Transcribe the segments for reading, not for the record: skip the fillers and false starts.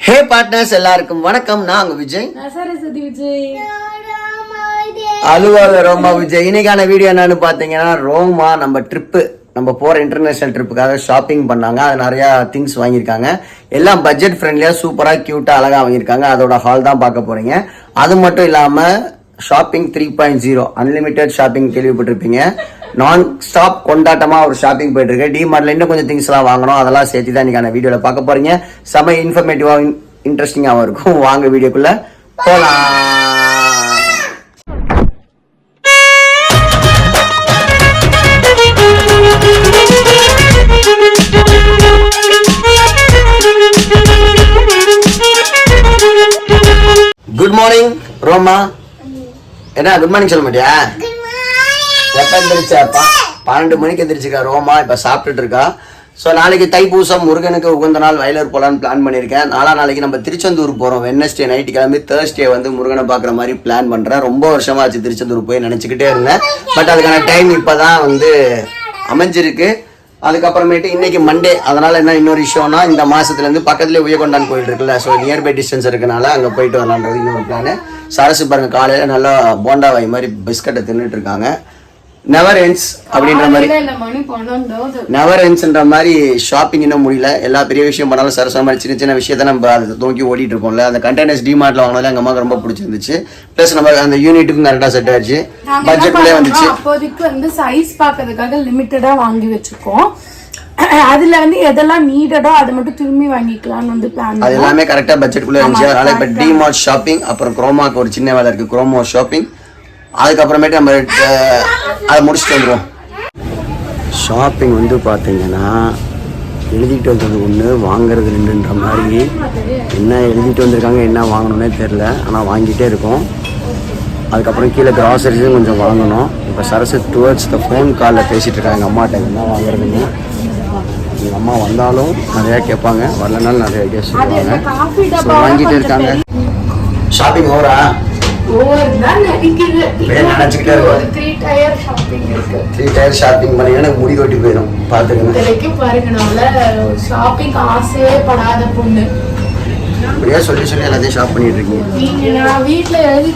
ஹே partners எல்லாருக்கும் வணக்கம். நான் உங்க விஜய். அலுவலக ரோமா விஜய். இன்னைக்கான வீடியோ என்னன்னு பாத்தீங்கன்னா, ரோமா நம்ம ட்ரிப்பு, நம்ம போற இன்டர்நேஷனல் ட்ரிப்புக்காக ஷாப்பிங் பண்ணாங்க. அது நிறைய திங்ஸ் வாங்கியிருக்காங்க. எல்லாம் பட்ஜெட் ஃப்ரெண்ட்லியா சூப்பரா கியூட்டா அழகா வாங்கியிருக்காங்க. அதோட ஹால் தான் பார்க்க போறீங்க. அது மட்டும் இல்லாம ஷாப்பிங் 3.0 அன்லிமிட்டெட் ஷாப்பிங் கேள்விப்பட்டிருப்பீங்க. நான் ஸ்டாப் கொண்டாட்டமா ஒரு ஷாப்பிங் போயிட்டு இருக்கு. டிமார்ட்ல இன்னும் கொஞ்சம் திங்ஸ் எல்லாம் வாங்கணும். அதெல்லாம் சேர்த்து தான் இன்னைக்கான வீடியோல பார்க்க போறீங்க. செம இன்ஃபர்மேட்டிவா இன்ட்ரெஸ்டிங்காவும் இருக்கும். வாங்க வீடியோக்குள்ள போலாம். Good morning Roma. என்ன குட் மார்னிங் சொல்ல மாட்டியா? எப்ப எந்திரிச்சாப்பா? 12 மணிக்கு எந்திரிச்சுக்கா ரோமா. இப்ப சாப்பிட்டுட்டு இருக்கா. ஸோ நாளைக்கு தைப்பூசம், முருகனுக்கு உகந்த நாள், வயலூர் போலான்னு பிளான் பண்ணியிருக்கேன். நாளைக்கு நம்ம திருச்செந்தூர் போகிறோம். வெட்னஸ்டே நைட்டு கிளம்பி தேர்ஸ்டே வந்து முருகனை பார்க்குற மாதிரி பிளான் பண்ணுறேன். ரொம்ப வருஷமா ஆச்சு திருச்செந்தூர் போய் நினச்சிக்கிட்டே இருந்தேன். பட் அதுக்கான டைம் இப்போ தான் வந்து அமைஞ்சிருக்கு. அதுக்கப்புறமேட்டு இன்னைக்கு மண்டே, அதனால என்ன இன்னொரு விஷயம்னா, இந்த மாசத்துலேருந்து பக்கத்துலேயே உயர்கொண்டான் கோயில் இருக்குல்ல, ஸோ நியர்பை டிஸ்டன்ஸ் இருக்கனால அங்கே போயிட்டு வரலான்றது இன்னொரு பிளான். சரசு பாருங்க, காலையில் நல்லா போண்டா வாய் மாதிரி பிஸ்கட்டை தின்னுட்டு இருக்காங்க. நெவர் எண்ட்ஸ் அப்படின்ற மாதிரி, நெவர் எண்ட்ஸ்ன்ற மாதிரி ஷாப்பிங் இன்னும் முடியல. எல்லா பெரிய விஷயம் பண்ணாலும் சரசு மாதிரி சின்ன சின்ன விஷயத்த நம்ம அதை தூக்கி ஓடிட்டு இருக்கோம்ல. அந்த கண்டெய்னர்ஸ் டிமார்ட்ல வாங்கினாலே எங்க அம்மாவுக்கு ரொம்ப பிடிச்சிருந்துச்சு. பிளஸ் நம்ம அந்த யூனிட்டுக்கும் கரெக்டா செட் ஆச்சு. பட்ஜெட்லயே வந்துச்சு. அப்போதைக்கு வந்து சைஸ் பார்க்கறதுக்காக லிமிட்டடா வாங்கி வச்சிருக்கோம். அதுல வந்து எதெல்லாம் நீடடோ அதை மட்டும் திரும்பி வாங்கிக்கலாம்னு வந்து பிளான். அது எல்லாமே கரெக்டா பட்ஜெட்குள்ள இருந்துச்சு. அதனால இப்ப டிமார்ட் ஷாப்பிங், அப்புறம் குரோமாக்கு ஒரு சின்ன வேலை இருக்கு, குரோமோ ஷாப்பிங். அதுக்கப்புறமேட்டு நம்ம அதை முடிச்சுட்டு வந்துடுவோம். ஷாப்பிங் வந்து பார்த்தீங்கன்னா எழுதிட்டு வந்தது ஒன்று, வாங்குறது ரெண்டுன்ற மாதிரி. என்ன எழுதிட்டு வந்திருக்காங்க, என்ன வாங்கணுன்னே தெரில. ஆனால் வாங்கிட்டே இருக்கோம். அதுக்கப்புறம் கீழே கிராசரிஸும் கொஞ்சம் வாங்கணும். இப்போ சரசு டுவர்ட்ஸ் த ஃபோன் காலில் பேசிகிட்டு இருக்காங்க எங்கள் அம்மாட்ட என்ன வாங்குறதுன்னு. எங்கள் அம்மா வந்தாலும் நிறையா கேட்பாங்க, வரலனாலும் நிறைய ஐடியா சொல்லுவாங்க. ஸோ வாங்கிட்டே இருக்காங்க. ஷாப்பிங் ஓவரா? நினைச்சுக்கிட்டே இருக்கும். 3 டயர் ஷாப்பிங் பண்ணி எனக்கு முடி கொட்டி போயிடும். பாத்துக்கணும் ஷாப்பிங் ஆசையே படாத பொண்ணு. அப்படியே சொல்லி எல்லாத்தையும் ஷாப் பண்ணிட்டு இருக்கீங்க. வீட்டுல எழுதி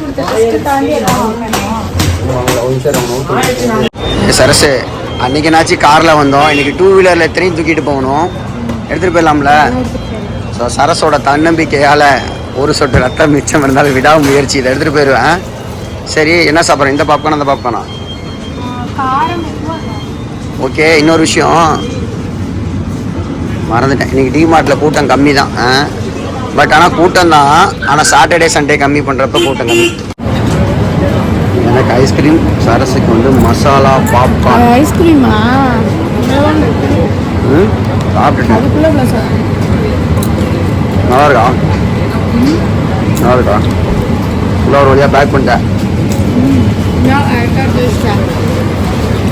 சரசு, அன்னைக்கு நாச்சு கார்ல வந்தோம். இன்னைக்கு 2 வீலர்ல எத்தனையும் தூக்கிட்டு போகணும். எடுத்துட்டு போயிடலாம்ல. ஸோ சரஸோட தன்னம்பிக்கையால ஒரு சொட்டு ரத்தம் மிச்சம் இருந்தாலும் விடாம முயற்சி. இதை எடுத்துட்டு போயிடுவேன். சரி, என்ன சாப்பிட்றேன்? இந்த பாப்கார்ன் அந்த பாப்கார்னா? ஓகே. இன்னொரு விஷயம் மறந்துட்டேன். இன்னைக்கு டிமார்ட்ல கூட்டம் கம்மி தான். பட் ஆனால் கூட்டம் தான். ஆனால் சாட்டர்டே சண்டே கம்மி பண்ணுறப்ப கூட்டம் கம்மி. எனக்கு ஐஸ்கிரீம், சரஸுக்கு வந்து மசாலா பாப்கார்ன். ஐஸ்கிரீமா சாப்பிட்டுட்டேன். நல்லா இருக்கா? நல்லா இருக்கா? உள்ள ஒரு வழியாக பேக் பண்ணிட்டேன்.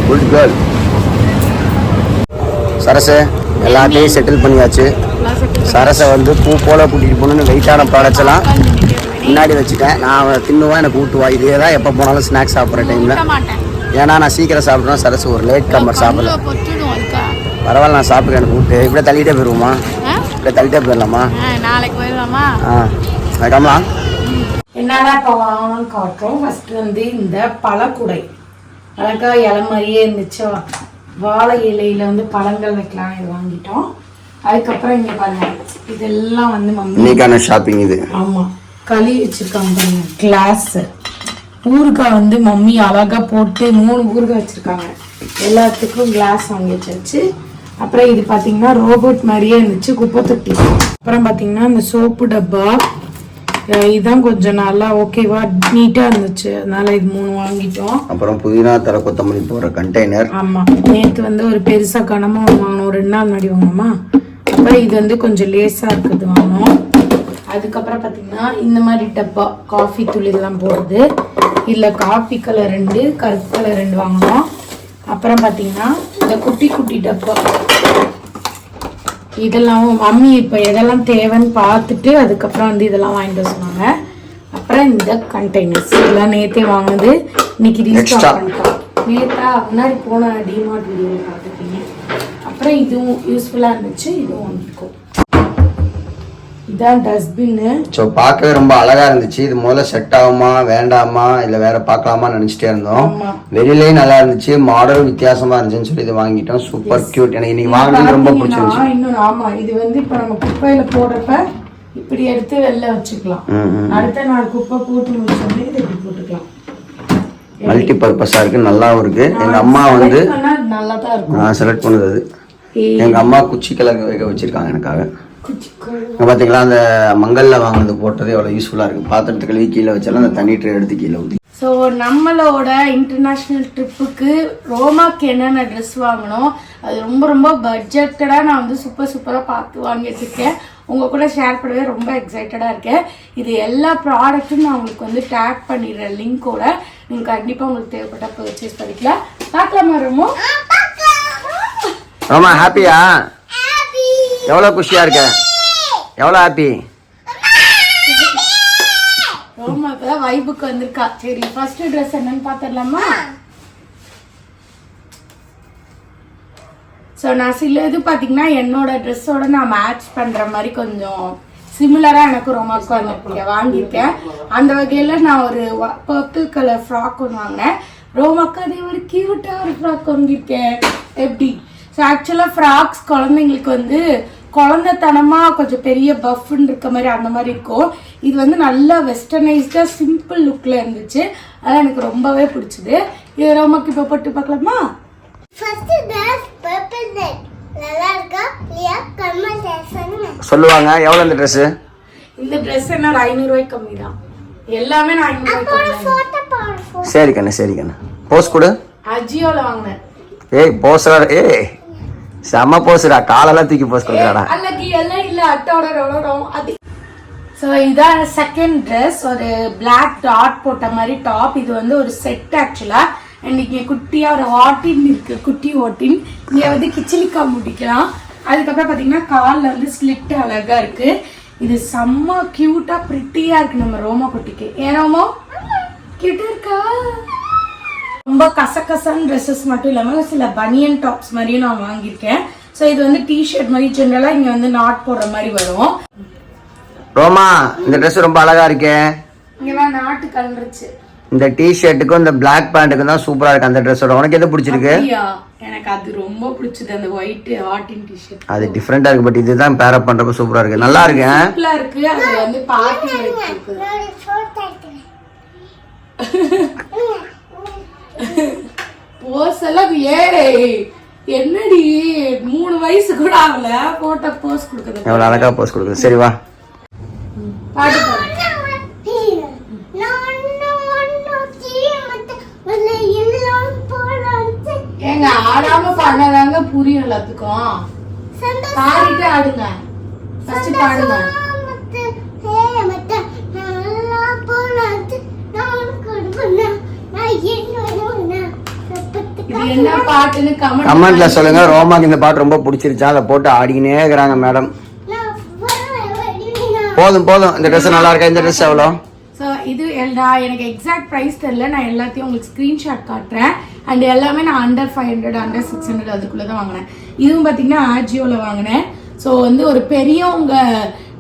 Good girl. சரசு எல்லாத்தையும் செட்டில் பண்ணியாச்சு. சரசை வந்து பூ போல கூட்டிகிட்டு போகணுன்னு வெயிட்டான ப்ராடக்ட்ஸ் எல்லாம் முன்னாடி வச்சுட்டேன். நான் தின்னுவேன், எனக்கு ஊட்டுவா. இதே தான் எப்போ போனாலும் ஸ்நாக்ஸ் சாப்பிட்ற டைமில். ஏன்னா நான் சீக்கிரம் சாப்பிட்றேன். சரசு ஒரு லேட் கம்பர் சாப்பிடல. பரவாயில்ல, நான் சாப்பிட்றேன். எனக்கு ஊட்டு. இப்படியே தள்ளிட்டே போயிடுவோமா? இப்படியே தள்ளிட்டே போயிடலாமா? நாளைக்கு போயிடலாமா? அதுக்கம்லாம் என்னன்னா இப்போ வாங்கணும்னு காட்டுறோம். ஃபர்ஸ்ட் வந்து இந்த பழக்குடை அழகா இலை மாதிரியே இருந்துச்சு. வாழை இலையில வந்து பழங்கள் வைக்கலாம். இது வாங்கிட்டோம். அதுக்கப்புறம் இங்க பாருங்க, இதெல்லாம் வந்து மம்மிக்கான ஷாப்பிங் இது. ஆமா, களி வச்சிருக்காங்க பாருங்க. கிளாஸ் ஊறுகாய் வந்து மம்மி அழகா போட்டு 3 ஊறுகாய் வச்சிருக்காங்க. எல்லாத்துக்கும் கிளாஸ் வாங்கி வச்சாச்சு. அப்புறம் இது பாத்தீங்கன்னா ரோபோட் மாதிரியே இருந்துச்சு, குப்பை தொட்டி. அப்புறம் பாத்தீங்கன்னா இந்த சோப்பு டப்பா. இதுதான் கொஞ்சம் நல்லா ஓகேவா நீட்டா இருந்துச்சு, அதனால இது 3 வாங்கிட்டோம். அப்புறம் புதினா தர கொத்தமல்லி போற கண்டெய்னர். ஆமா, நேத்து வந்து ஒரு பெருசா கனமா வாங்கணும், 2 நாள் முன்னாடி வாங்கணுமா. அப்புறம் இது வந்து கொஞ்சம் லேசா இருக்குது வாங்கணும். அதுக்கப்புறம் பாத்தீங்கன்னா இந்த மாதிரி டப்பா, காஃபி தூள் இதெல்லாம் போடுறது. இல்ல காஃபி கலர் 2, கருப்பு கலர் 2 வாங்கணும். அப்புறம் பாத்தீங்கன்னா இந்த குட்டி குட்டி டப்பா, இதெல்லாம் மம்மி இப்போ எதெல்லாம் தேவைன்னு பார்த்துட்டு அதுக்கப்புறம் வந்து இதெல்லாம் வாங்கிட்டு சொன்னாங்க. அப்புறம் இந்த கண்டெய்னர்ஸ் இதெல்லாம் நேற்றே வாங்குது, இன்னைக்கு ரீஸ்டாக் பண்ணிட்டோம். நேற்றா முன்னாடி போன டிமார்ட் வீடியோவில் பார்த்துருக்கீங்க. அப்புறம் இதுவும் யூஸ்ஃபுல்லாக இருந்துச்சு, இதுவும் வந்துருக்கும். இதான் டஸ்ட்பின்னு. ஸோ பார்க்கவே ரொம்ப அழகா இருந்துச்சு. இது முதல்ல செட் ஆகுமா வேண்டாமா இல்லை வேற பார்க்கலாமா நினைச்சிட்டே இருந்தோம். வெளியிலயும் நல்லா இருந்துச்சு, மாடலும் வித்தியாசமா இருந்துச்சுன்னு சொல்லி இது வாங்கிட்டோம். Super cute. எனக்கு இன்னைக்கு வாங்கினது ரொம்ப பிடிச்சிருந்துச்சு. இன்னொரு ஆமா, இது வந்து இப்ப நம்ம குப்பையில போடுறப்ப இப்படி எடுத்து வெளில வச்சுக்கலாம். அடுத்த நாள் குப்பை போட்டு முடிச்சோடனே இதை இப்படி போட்டுக்கலாம். மல்டி பர்பஸா இருக்கு, நல்லாவும் இருக்கு. எங்க அம்மா வந்து நல்லா தான் இருக்கும். நான் செலக்ட் பண்ணது அது. எங்க அம்மா குச்சி கிழங்கு வைக்க வச்சிருக்காங்க எனக்காக. பாத்தீங்களா, அந்த மங்கல்ல வாங்கினது போட்டது எவ்வளவு யூஸ்ஃபுல்லா இருக்கு. பாத்திரத்தை கழுவி கீழே வச்சாலும் அந்த தண்ணி ட்ரே எடுத்து கீழே ஊற்றி. ஸோ நம்மளோட இன்டர்நேஷ்னல் ட்ரிப்புக்கு ரோமாக்கு என்னென்ன ட்ரெஸ் வாங்கினோம், அது ரொம்ப ரொம்ப பட்ஜெட்டடாக நான் வந்து சூப்பராக பார்த்து வாங்கி வச்சுருக்கேன். உங்கள் கூட ஷேர் பண்ணவே ரொம்ப எக்ஸைட்டடாக இருக்கேன். இது எல்லா ப்ராடக்ட்டும் நான் உங்களுக்கு வந்து டேக் பண்ணிடுறேன் லிங்கோட. நீங்கள் கண்டிப்பாக உங்களுக்கு தேவைப்பட்ட பர்ச்சேஸ் பண்ணிக்கலாம். பார்க்கலாமா ரோமோ? ரோமா ஹாப்பியா? எவ்வளோ குஷியாக இருக்க? எவ்வளோ ஹாப்பி? ரோமா இப்பதான் வைபுக்கு வந்திருக்கா. சரி, ஃபர்ஸ்ட் ட்ரெஸ் என்னன்னு பாத்திரலாமா? ஸோ நான் சில இது பார்த்தீங்கன்னா என்னோட ட்ரெஸ்ஸோட நான் மேட்ச் பண்ணுற மாதிரி கொஞ்சம் சிமிலராக எனக்கு ரோமாவுக்கு வந்து வாங்கியிருக்கேன். அந்த வகையில் நான் ஒரு பர்பிள் கலர் ஃப்ராக் ஒன்று வாங்கினேன். ரோமாவுக்கு அதே ஒரு கியூட்டாக ஒரு ஃப்ராக் வாங்கியிருக்கேன். எப்படி? ஸோ ஆக்சுவலாக ஃப்ராக்ஸ் குழந்தைங்களுக்கு வந்து குழந்தைத்தனமாக கொஞ்சம் பெரிய பஃப்னு இருக்க மாதிரி அந்த மாதிரி இருக்கும். இது வந்து நல்லா வெஸ்டர்னைஸ்டாக சிம்பிள் லுக்கில் இருந்துச்சு. அதெல்லாம் எனக்கு ரொம்பவே பிடிச்சது. இது ரோமாக்கு இப்போ போட்டு பார்க்கலாமா? சொல்லுவாங்க எவ்வளோ இந்த ட்ரெஸ்? இந்த ட்ரெஸ் என்ன ஒரு 500 ரூபாய்க்கு கம்மி தான். எல்லாமே நான் 500 ரூபாய்க்கு. சரி கண்ணு, சரி கண்ணு. போஸ் கொடு. அஜியோல வாங்கினேன். ஏய் போஸ்டா, ஏய் செம்ம போஸ்டா, காலெல்லாம் தூக்கி போஸ் கொடுக்குறாடா. அல்லகி எல்லாம் இல்ல, அட்டோட ரோம் அது. ஸோ இதான் செகண்ட் ட்ரெஸ். ஒரு பிளாக் டாட் போட்ட மாதிரி டாப். இது வந்து ஒரு செட் ஆக்சுவலா. அண்ட் இங்கே குட்டியாக ஒரு ஹாட்டின் இருக்கு, குட்டி ஹாட்டின். இங்கே வந்து கிச்சிலிக்கா முடிக்கலாம். அதுக்கப்புறம் பார்த்தீங்கன்னா காலில் வந்து ஸ்லிட் அழகா இருக்கு. இது செம்ம கியூட்டா பிரிட்டியா இருக்கு நம்ம ரோமா குட்டிக்கு. ஏன் ரோமோ கியூட்டா இருக்கா? ரொம்ப கசகசன்னு ட்ரெஸ்ஸஸ் மட்டும் இல்லாமல் சில பனியன் டாப்ஸ் மாதிரியும் நான் வாங்கியிருக்கேன். ஸோ இது வந்து டிஷர்ட் மாதிரி ஜென்ரலாக இங்கே வந்து நாட் போடுற மாதிரி வரும். ரோமா இந்த ட்ரெஸ் ரொம்ப அழகா இருக்கே. இங்கெல்லாம் நாட்டு கலந்துருச்சு. இந்த டிஷர்ட்டுக்கும் இந்த பிளாக் பேண்ட்டுக்கும் தான் சூப்பரா இருக்கு அந்த ட்ரெஸ்ஸோட. உனக்கு எது பிடிச்சிருக்கு? எனக்கு அது ரொம்ப பிடிச்சது, அந்த ஒயிட் ஹாட்டின் டிஷர்ட். அது டிஃபரெண்டா இருக்கு, பட் இதுதான் பேர் அப் பண்றப்ப சூப்பரா இருக்கு, நல்லா இருக்கு. சிம்பிளா இருக்கு. அது வந்து பார்ட்டி இருக்கு. போஸ் எல்லாம் என்னடி 3 வயசு கூட ஆகல போட்டோ போஸ் கொடுக்குறது. எவ்வளவு அழகா போஸ் கொடுக்குது. சரி வா பாட்டு பாடு. ஏங்க ஆடாம பண்ணாதாங்க புரியும் எல்லாத்துக்கும். பாடிட்டு ஆடுங்க. ஃபர்ஸ்ட் பாடுங்க. என்ன பாட்டுன்னு கமெண்ட்ல சொல்லுங்க. ரோமாக்கு இந்த பாட்டு ரொம்ப பிடிச்சிருச்சா? அதை போட்டு ஆடிக்கினே இருக்கிறாங்க மேடம். போதும் போதும். இந்த ட்ரெஸ் நல்லா இருக்கா? இந்த ட்ரெஸ் எவ்வளோ? ஸோ இது எனக்கு எக்ஸாக்ட் ப்ரைஸ் தெரியல. நான் எல்லாத்தையும் உங்களுக்கு ஸ்க்ரீன்ஷாட் காட்டுறேன். அண்ட் எல்லாமே நான் அண்டர் 500 அண்டர் 600 அதுக்குள்ளே தான் வாங்கினேன். இதுவும் பார்த்தீங்கன்னா ஆஜியோவில் வாங்கினேன். ஸோ வந்து ஒரு பெரியவங்க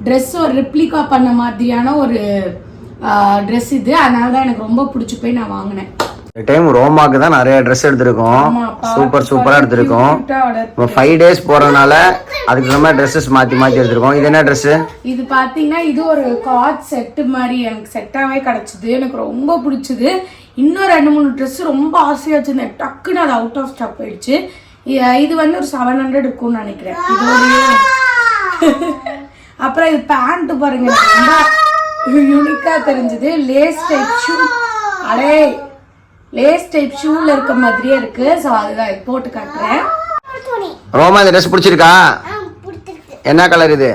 ட்ரெஸ் ஒரு ரிப்ளிகா பண்ண மாதிரியான ஒரு ட்ரெஸ் இது. அதனால தான் எனக்கு ரொம்ப பிடிச்சி போய் நான் வாங்கினேன். இந்த டைம் ரோமாக்கு தான் நிறைய ட்ரெஸ் எடுத்திருக்கோம். சூப்பரா எடுத்திருக்கோம். 5 days போறதுனால அதுக்கு நம்ம ட்ரெஸ்ஸஸ் மாத்தி எடுத்திருக்கோம். இது என்ன ட்ரெஸ்? இது பாத்தீங்கன்னா இது ஒரு கார்ட் செட் மாதிரி எனக்கு செட்டாவே கிடைச்சது. எனக்கு ரொம்ப பிடிச்சது. இன்னும் 2-3 ட்ரெஸ் ரொம்ப ஆசையா வச்சிருந்தேன். டக்குன்னு அது அவுட் ஆஃப் ஸ்டாக் போயிடுச்சு. இது வந்து ஒரு 700 இருக்கும்னு நினைக்கிறேன். அப்புறம் இது பேண்ட் பாருங்க, ரொம்ப யூனிக்கா தெரிஞ்சது. Lace type shoe. அடே லேஸ் டைப் ஷூல இருக்க மாதிரியே இருக்கு. சோ அதுதான் போட்டு காட்டுறேன். ரோமா இந்த ட்ரெஸ் பிடிச்சிருக்கா? என்ன கலர் இது?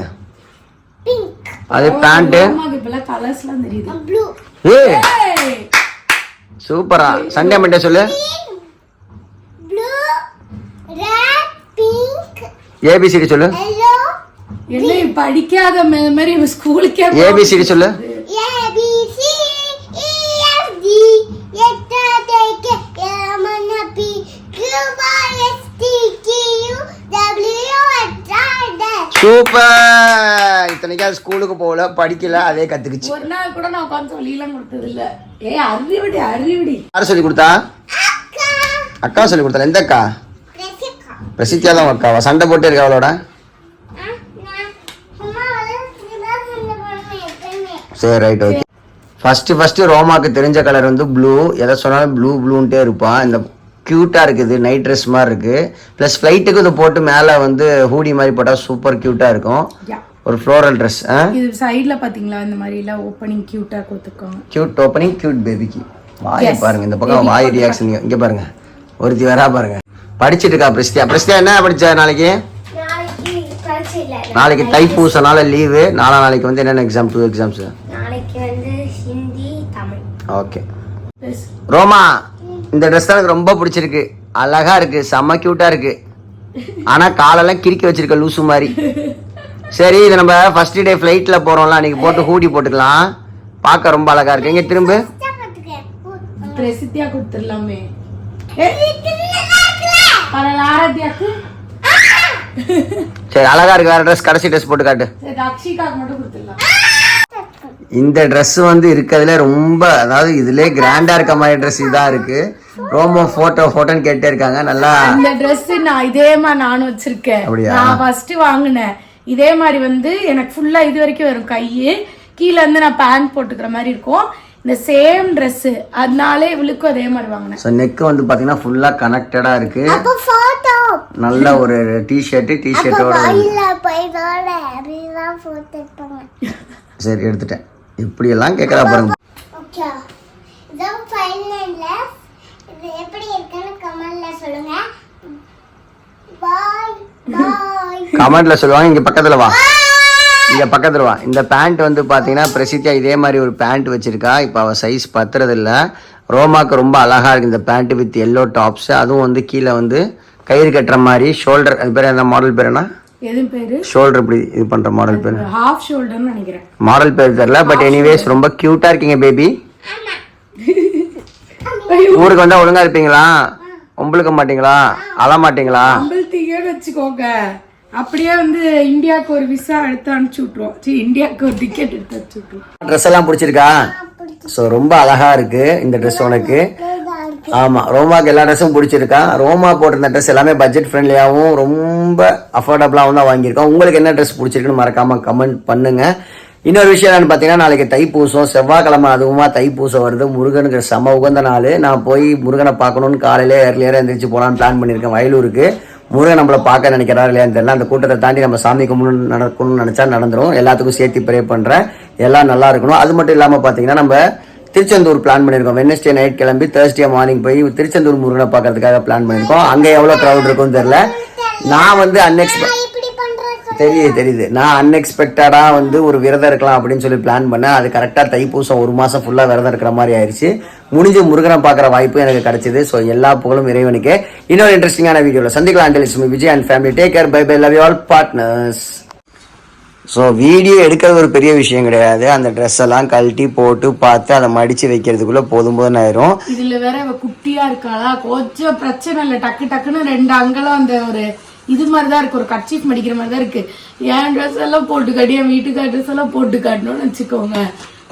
பிங்க். அது பேண்ட். ரோமாக்கு இப்பல கலர்ஸ்லாம் தெரியுது. ப்ளூ. ஏய் சூப்பரா. சண்டே மண்டே சொல்லு. Blue, red, pink. ஏபிசிடி சொல்லு. yellow. என்ன படிக்காத மாதிரி ஸ்கூலுக்கே ஏபிசிடி சொல்லு. ABC EFG super. இத்தனை என்னைக்காவது ஸ்கூலுக்கு போகல படிக்கல அதே கத்துக்குச்சு. ஒரு நாள் கூட நான் உட்காந்து சொல்லிலாம் கொடுத்தது இல்ல. அறிவிடி யார் சொல்லி கொடுத்தா? அக்கா சொல்லி கொடுத்தா. எந்த அக்கா? பிரசித்தியா தான் அக்காவா? சண்டை போட்டு இருக்கா அவளோட? சரி ரைட் ஓகே. ஃபர்ஸ்ட் ரோமாக்கு தெரிஞ்ச கலர் வந்து ப்ளூ. எதை சொன்னாலும் ப்ளூன்ட்டே இருப்பான். இந்த க்யூட்டாக இருக்குது, நைட் ட்ரெஸ் மாதிரி இருக்குது. ப்ளஸ் ஃப்ளைட்டுக்கு இது போட்டு மேலே வந்து ஹூடி மாதிரி போட்டால் சூப்பர் க்யூட்டாக இருக்கும். ஒரு ஃப்ளோரல் ட்ரெஸ். இது சைடில் பார்த்தீங்களா இந்த மாதிரி எல்லாம் ஓப்பனிங் க்யூட்டாக கொடுத்துருக்காங்க. க்யூட் ஓப்பனிங், க்யூட் பேபிக்கு. வாயை பாருங்க, இந்த பக்கம் வாய் ரியாக்ஷன் இங்கே பாருங்க. ஒருத்தி வரா பாருங்க. படிச்சுட்டு இருக்கா பிரசித்தியா என்ன படிச்சா? நாளைக்கு தைப்பூசனால லீவு. நாளைக்கு வந்து என்னென்ன எக்ஸாம்? 2 எக்ஸாம்ஸ். நாளைக்கு வந்து ஹிந்தி, தமிழ். ஓகே ரோமா, இந்த ட்ரெஸ் தான் எனக்கு ரொம்ப பிடிச்சிருக்கு. அழகா இருக்கு, செம்ம கியூட்டா இருக்கு. ஆனா காலெல்லாம் கிறுக்கி வச்சிருக்க லூசு மாதிரி. சரி, இது நம்ம ஃபர்ஸ்ட் டே ஃபிளைட்ல போறோம்ல, அன்னைக்கு போட்டு ஹூடி போட்டுக்கலாம். பார்க்க ரொம்ப அழகா இருக்கு. இங்க திரும்ப பிரசித்தியா கொடுத்துடலாமே. ஆராத்யாக்கு சரி அழகா இருக்கு. வேற ட்ரெஸ், கடைசி ட்ரெஸ் போட்டு காட்டு. அக்ஷிகாக்கு மட்டும் கொடுத்துடலாம். இந்த ட்ரெஸ் வந்து இருக்கிறதுல ரொம்ப, அதாவது இதுல கிராண்டா இருக்க மாதிரி ட்ரெஸ் இதான் இருக்கு. ரோமோ போட்டோன்னு கேட்டே இருக்காங்க. நல்லா இந்த ட்ரெஸ் நான் இதே மாதிரி நானும் வச்சிருக்கேன். நான் ஃபர்ஸ்ட் வாங்கினேன் இதே மாதிரி வந்து எனக்கு ஃபுல்லா இது வரைக்கும் வரும் கையு. கீழே வந்து நான் பேண்ட் போட்டுக்கிற மாதிரி இருக்கும். இந்த சேம் ட்ரெஸ், அதனாலே இவளுக்கும் அதே மாதிரி வாங்கினேன். ஸோ நெக் வந்து பாத்தீங்கன்னா ஃபுல்லா கனெக்டடா இருக்கு. நல்ல ஒரு டிஷர்ட்டோட. சரி எடுத்துட்டேன். இப்படி எல்லாம் கேட்கறா பாருங்க. கமெண்ட்ல சொல்லுவாங்க. இங்க பக்கத்துல வா, இங்க பக்கத்துல வா. இந்த பேண்ட் வந்து பாத்தீங்கன்னா பிரசித்தியா இதே மாதிரி ஒரு பேண்ட் வச்சிருக்கா. இப்ப அவ சைஸ் பத்துறது இல்ல. ரோமாக்கு ரொம்ப அழகா இருக்கு இந்த பேண்ட் வித் எல்லோ டாப்ஸ். அதுவும் வந்து கீழே வந்து கயிறு கட்டுற மாதிரி ஷோல்டர். அது பேர், அந்த மாடல் பேர் என்ன? எதுவும் பேரு ஷோல்டர் இப்படி இது பண்ற மாடல் பேர் ஹாஃப் ஷோல்டர்னு நினைக்கிறேன். மாடல் பேர் தெரியல. பட் எனிவேஸ் ரொம்ப கியூட்டா இருக்கீங்க பேபி. ஊருக்கு வந்தா ஒழுங்கா இருப்பீங்களா? உங்களுக்கு மாட்டீங்களா? அழ மாட்டீங்களா? அம்பல்தீங்கன்னு வச்சுக்கோங்க. அப்படியே வந்து இந்தியாவுக்கு ஒரு விசா எடுத்து அனுப்பிச்சு விட்டுருவோம். இந்தியாவுக்கு ஒரு டிக்கெட் எடுத்து அனுப்பிச்சு விட்டுருவோம். ட்ரெஸ் எல்லாம் பிடிச்சிருக்கா? ஸோ ரொம்ப அழகா இருக்கு இந்த ட்ரெஸ் உனக்கு. ஆமா, ரோமாக்கு எல்லா ட்ரெஸ்ஸும் பிடிச்சிருக்கா. ரோமா போட்டிருந்த ட்ரெஸ் எல்லாமே பட்ஜெட் ஃப்ரெண்ட்லியாகவும் ரொம்ப அஃபோர்டபுளாகவும் தான் வாங்கியிருக்கோம். உங்களுக்கு என்ன ட்ரெஸ் பிடிச்சிருக்குன்னு மறக்காம கமெண்ட் பண்ணுங்க. இன்னொரு விஷயம் என்னன்னு பார்த்தீங்கன்னா, நாளைக்கு தைப்பூசம், செவ்வாய்க்கிழமை அதுவுமா தைப்பூசம் வருது. முருகனுக்கு செம உகந்த நாள். நான் போய் முருகனை பார்க்கணும்னு காலையிலே ஏர்லியராக எந்திரிச்சு போகலான்னு பிளான் பண்ணியிருக்கேன் வயலூருக்கு. முருகன் நம்மளை பார்க்க நினைக்கிறாரு இல்லையான்னு தெரியல. அந்த கூட்டத்தை தாண்டி நம்ம சாமி கும்பிட்டு நடக்கணும்னு நினைச்சா நடந்துடும். எல்லாத்துக்கும் சேர்த்து ப்ரே பண்றேன், எல்லாம் நல்லா இருக்கணும். அது மட்டும் இல்லாமல் பார்த்தீங்கன்னா, நம்ம திருச்செந்தூர் பிளான் பண்ணியிருக்கோம். வெட்னஸ்டே நைட் கிளம்பி தேர்ஸ்டே மார்னிங் போய் திருச்செந்தூர் முருகனை பார்க்கறதுக்காக பிளான் பண்ணியிருக்கோம். அங்கே எவ்வளோ க்ரௌட் இருக்கும்னு தெரியல. நான் வந்து தெரியுது நான் அன்எக்ஸ்பெக்டடா வந்து ஒரு விரதம் இருக்கலாம் அப்படின்னு சொல்லி பிளான் பண்ணேன். அது கரெக்டா தைப்பூசம் 1 மாசம் ஃபுல்லா விரதம் இருக்கிற மாதிரி ஆயிடுச்சு. முடிஞ்சு முருகனை பார்க்குற வாய்ப்பு எனக்கு கிடைச்சது. ஸோ எல்லா புகழும் இறைவனுக்கு. இன்னொரு இன்ட்ரெஸ்டிங்கான வீடியோவில் சந்திக்கலாம். Until Vijay and family, take care, bye bye, love you all partners. So video எடுக்கிறது ஒரு பெரிய விஷயம் கிடையாது. அந்த ட்ரெஸ் எல்லாம் கழட்டி போட்டு பார்த்து அதை மடிச்சு வைக்கிறதுக்குள்ள போதும் ஆயிரும். இதுல வேற குட்டியா இருக்காளா, கொஞ்சம் பிரச்சனை இல்லை. டக்குன்னு 2 அங்கெல்லாம் அந்த ஒரு இது மாதிரிதான் இருக்கு, ஒரு கர்ச்சீஃப் மடிக்கிற மாதிரி தான் இருக்கு. என் ட்ரெஸ் எல்லாம் போட்டு காட்டி, என் வீட்டுக்கார ட்ரெஸ் எல்லாம் போட்டு காட்டணும்னு வச்சுக்கோங்க.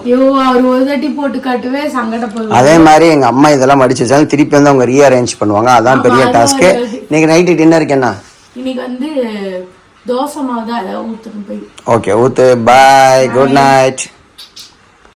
ஐயோ, அவர் ஒரு தாட்டி போட்டு காட்டுவே சங்கடப்படுவோம். அதே மாதிரி எங்க அம்மா இதெல்லாம் மடிச்சு வச்சாலும் திருப்பி வந்து அவங்க ரீஅரேஞ்ச் பண்ணுவாங்க. அதான் பெரிய டாஸ்க்கு. இன்னைக்கு நைட்டு டின்னருக்கு என்ன? இன்னைக்கு வந்து தோசை மாவு தான், அதை ஊத்துட்டு போய். ஓகே, ஊத்து. பாய், குட் நைட்.